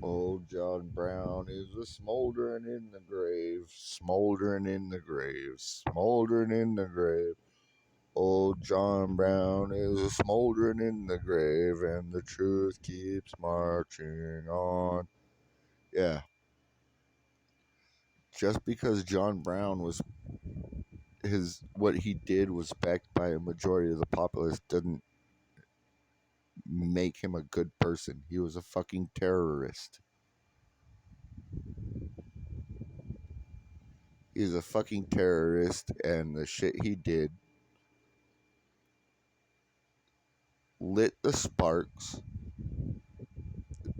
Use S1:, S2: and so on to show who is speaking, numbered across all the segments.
S1: Old John Brown is a smoldering in the grave, smoldering in the grave, smoldering in the grave. Old John Brown is a smoldering in the grave, and the truth keeps marching on. Yeah, just because John Brown was what he did was backed by a majority of the populace doesn't make him a good person. He was a fucking terrorist. He's a fucking terrorist, and the shit he did lit the sparks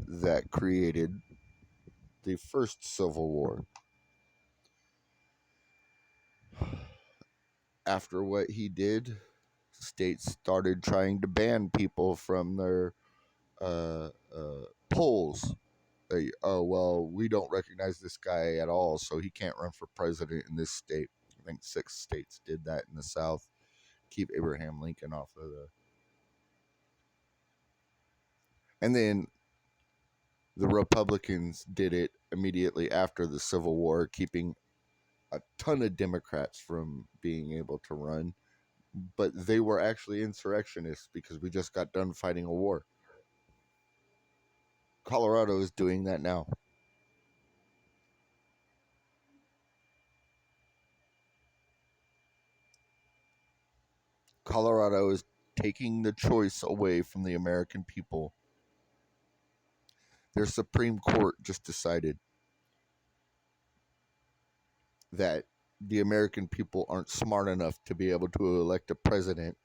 S1: that created the first Civil War. After what he did, states started trying to ban people from their polls. Oh, well, we don't recognize this guy at all, so he can't run for president in this state. I think 6 states did that in the South. Keep Abraham Lincoln off of the. And then the Republicans did it immediately after the Civil War, keeping a ton of Democrats from being able to run. But they were actually insurrectionists because we just got done fighting a war. Colorado is doing that now. Colorado is taking the choice away from the American people. Their Supreme Court just decided that the American people aren't smart enough to be able to elect a president.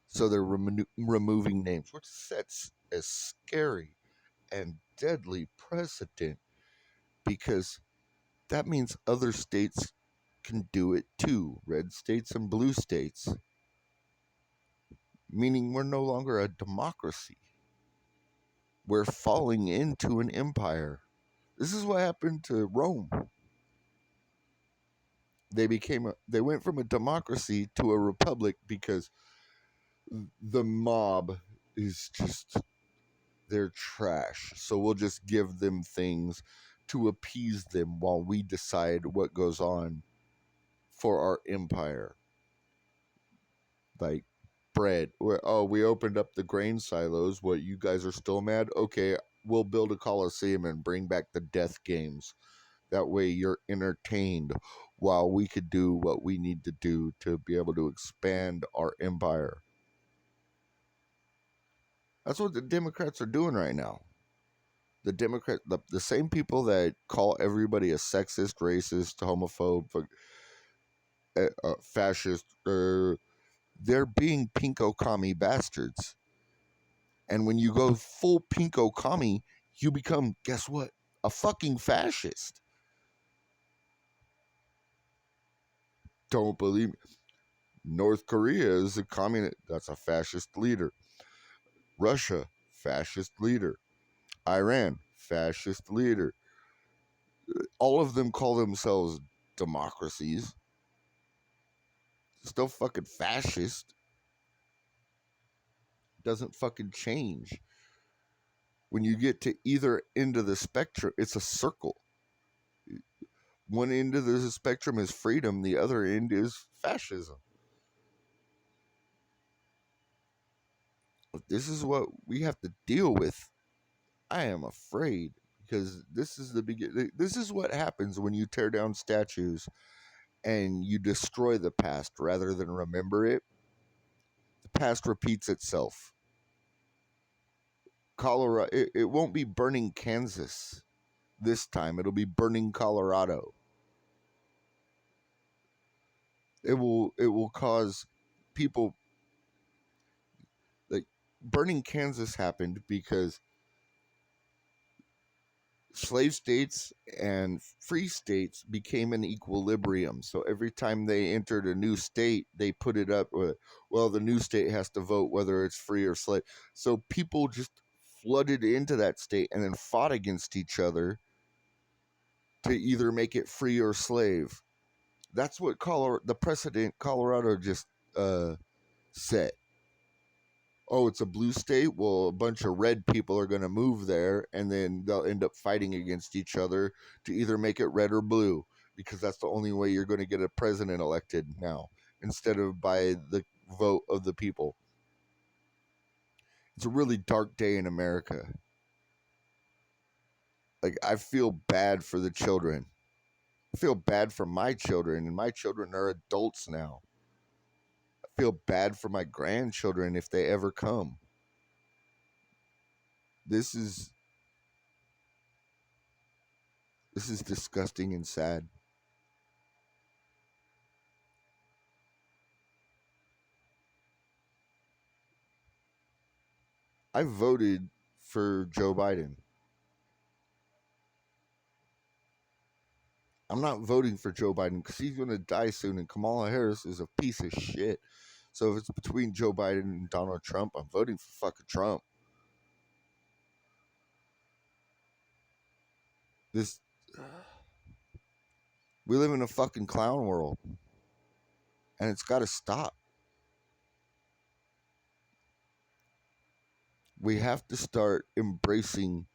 S1: So they're removing names, which sets a scary and deadly precedent because that means other states can do it too. Red states and blue states. Meaning we're no longer a democracy. We're falling into an empire. This is what happened to Rome. They went from a democracy to a republic because the mob is just they're trash. So we'll just give them things to appease them while we decide what goes on for our empire. Like bread. Oh, we opened up the grain silos. What, you guys are still mad? Okay, we'll build a coliseum and bring back the death games. That way you're entertained while we could do what we need to do to be able to expand our empire. That's what the Democrats are doing right now. The same people that call everybody a sexist, racist, homophobe, fascist, they're being pinko commie bastards. And when you go full pinko commie, you become, guess what? A fucking fascist. Don't believe me. North Korea is a communist. That's a fascist leader. Russia, fascist leader. Iran, fascist leader. All of them call themselves democracies. Still fucking fascist. Doesn't fucking change. When you get to either end of the spectrum, it's a circle. One end of the spectrum is freedom, the other end is fascism. This is what we have to deal with. I am afraid because this is the beginning. This is what happens when you tear down statues and you destroy the past rather than remember it. The past repeats itself. Colorado, it won't be burning Kansas this time. It'll be burning Colorado. It will cause people like burning Kansas happened because slave states and free states became an equilibrium. So every time they entered a new state, they put it up with, well, the new state has to vote whether it's free or slave. So people just flooded into that state and then fought against each other to either make it free or slave. That's what the precedent Colorado just set. oh, it's a blue state. Well, a bunch of red people are going to move there, and then they'll end up fighting against each other to either make it red or blue, because that's the only way you're going to get a president elected now, instead of by the vote of the people. It's a really dark day in America. Like, I feel bad for the children. I feel bad for my children, and my children are adults now. I feel bad for my grandchildren if they ever come. This is disgusting and sad. I voted for Joe Biden. I'm not voting for Joe Biden because he's going to die soon, and Kamala Harris is a piece of shit. So if it's between Joe Biden and Donald Trump, I'm voting for fucking Trump. This, we live in a fucking clown world, and it's got to stop. We have to start embracing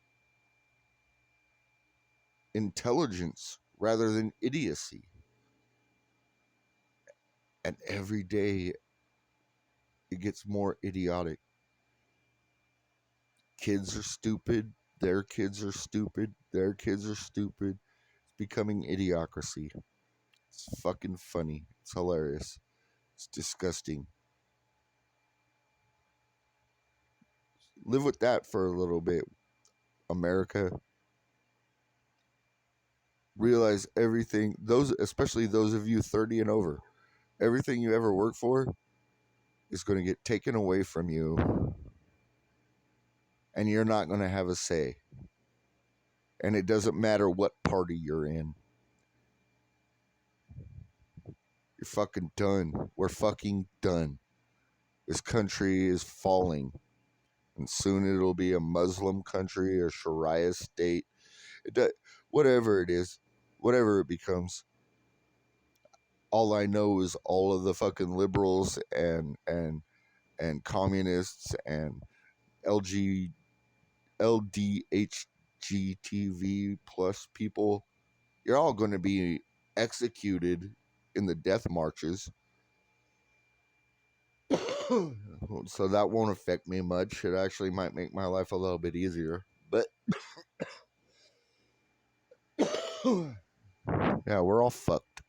S1: intelligence rather than idiocy. And every day it gets more idiotic. Kids are stupid. Their kids are stupid. Their kids are stupid. It's becoming idiocracy. It's fucking funny. It's hilarious. It's disgusting. Live with that for a little bit, America. Realize everything, those, especially those of you 30 and over, everything you ever worked for is going to get taken away from you, and you're not going to have a say. And it doesn't matter what party you're in. You're fucking done. We're fucking done. This country is falling. And soon it'll be a Muslim country or Sharia state. Whatever it is, whatever it becomes. All I know is all of the fucking liberals and communists and LG LDHGTV plus people, you're all going to be executed in the death marches. So that won't affect me much. It actually might make my life a little bit easier. But yeah, we're all fucked.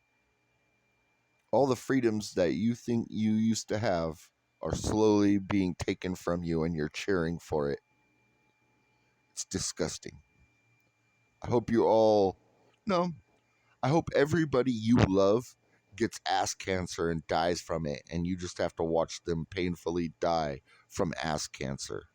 S1: All the freedoms that you think you used to have are slowly being taken from you, and you're cheering for it. It's disgusting. I hope you all, no, I hope everybody you love gets ass cancer and dies from it, and you just have to watch them painfully die from ass cancer.